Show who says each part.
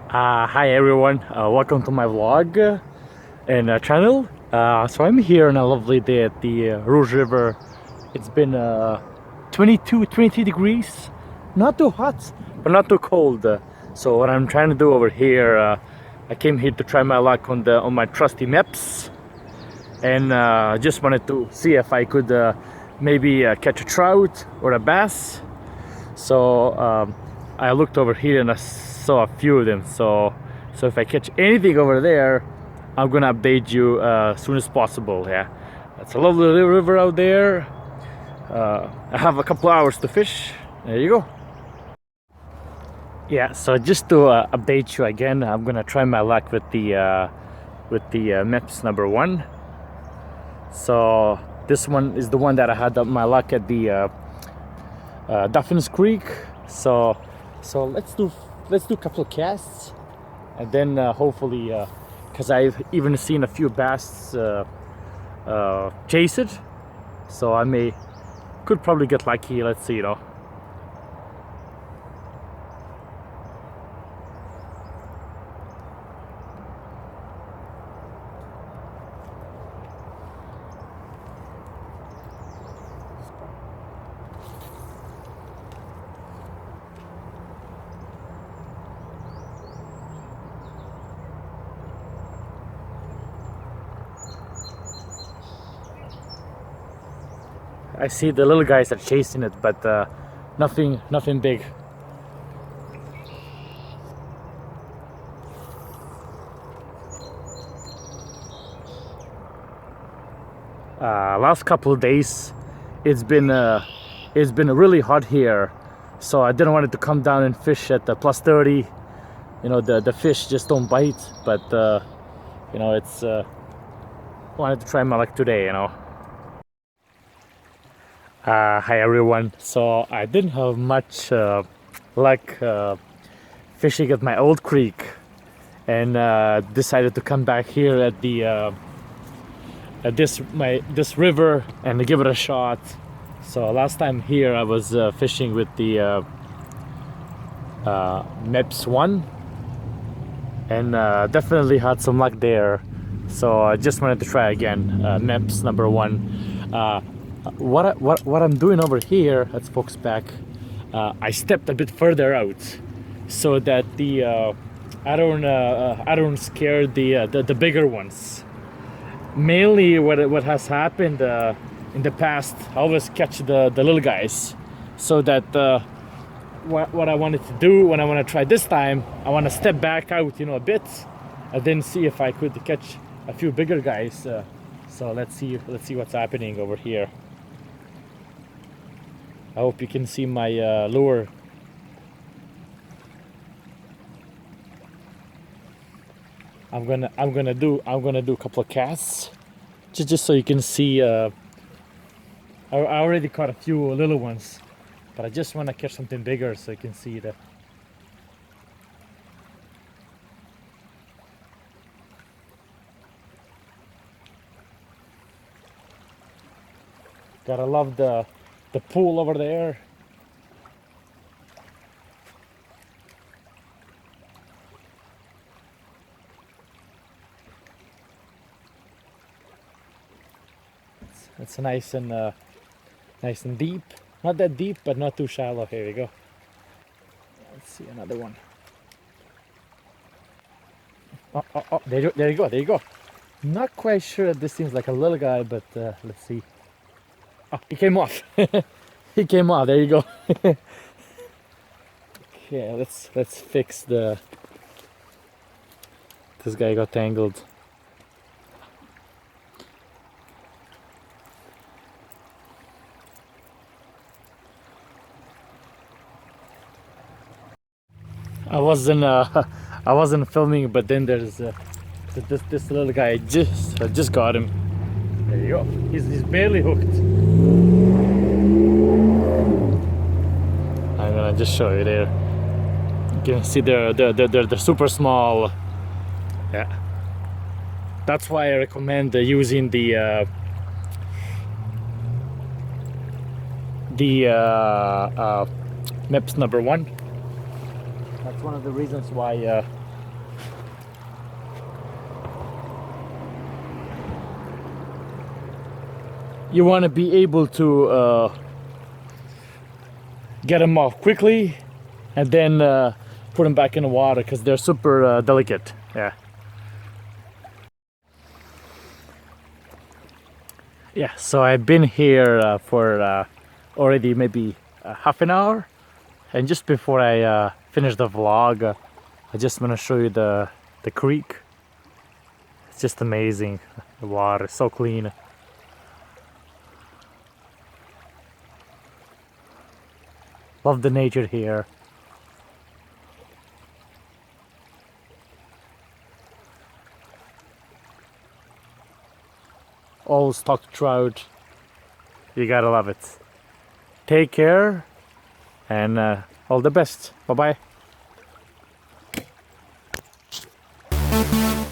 Speaker 1: Hi everyone, welcome to my vlog and channel. So I'm here on a lovely day at the Rouge River. It's been 23 degrees, not too hot, but not too cold. So what I'm trying to do over here, I came here to try my luck on my trusty maps, and just wanted to see if I could maybe catch a trout or a bass. So I looked over here and I saw a few of them. So if I catch anything over there, I'm gonna update you as soon as possible. Yeah, it's a lovely river out there. I have a couple hours to fish. There you go. Yeah, so just to update you again, I'm gonna try my luck with the Meps number one. So this one is the one that I had my luck at the Duffins Creek. So let's do a couple of casts, and then hopefully, because I've even seen a few bass chase it, so could probably get lucky. Let's see, I see the little guys are chasing it, but nothing big. Last couple of days, it's been really hot here, so I didn't want it to come down and fish at the plus 30. You know, the fish just don't bite, but it's wanted to try my luck today. Hi everyone. So I didn't have much luck fishing at my old creek, and decided to come back here at the at this river and give it a shot. So last time here I was fishing with the Meps 1, and definitely had some luck there. So I just wanted to try again, Meps number 1. What I'm doing over here, let's focus back. I stepped a bit further out so that I don't scare the bigger ones. Mainly, what has happened in the past, I always catch the little guys. So that what I wanted to do when I want to try this time, I want to step back out, a bit, and then see if I could catch a few bigger guys. So let's see what's happening over here. I hope you can see my lure. I'm gonna do a couple of casts, just so you can see. I already caught a few little ones, but I just want to catch something bigger so you can see that. Gotta love the pool over there. It's nice and deep. Not that deep, but not too shallow. Here we go. Let's see another one. Oh, there you go. Not quite sure that this seems like a little guy, but let's see. Oh, he came off. He came off. There you go. Okay, let's fix the. This guy got tangled. I wasn't filming, but then there's this little guy just got him. There you go. He's barely hooked. I'm gonna just show you there. You can see they're super small. Yeah. That's why I recommend using the Meps number 1. That's one of the reasons why you want to be able to get them off quickly and then put them back in the water because they're super delicate. Yeah. Yeah, so I've been here for already maybe half an hour, and just before I finish the vlog, I just want to show you the creek. It's just amazing. The water is so clean. Love the nature here. All stocked trout. You gotta love it. Take care and all the best. Bye bye.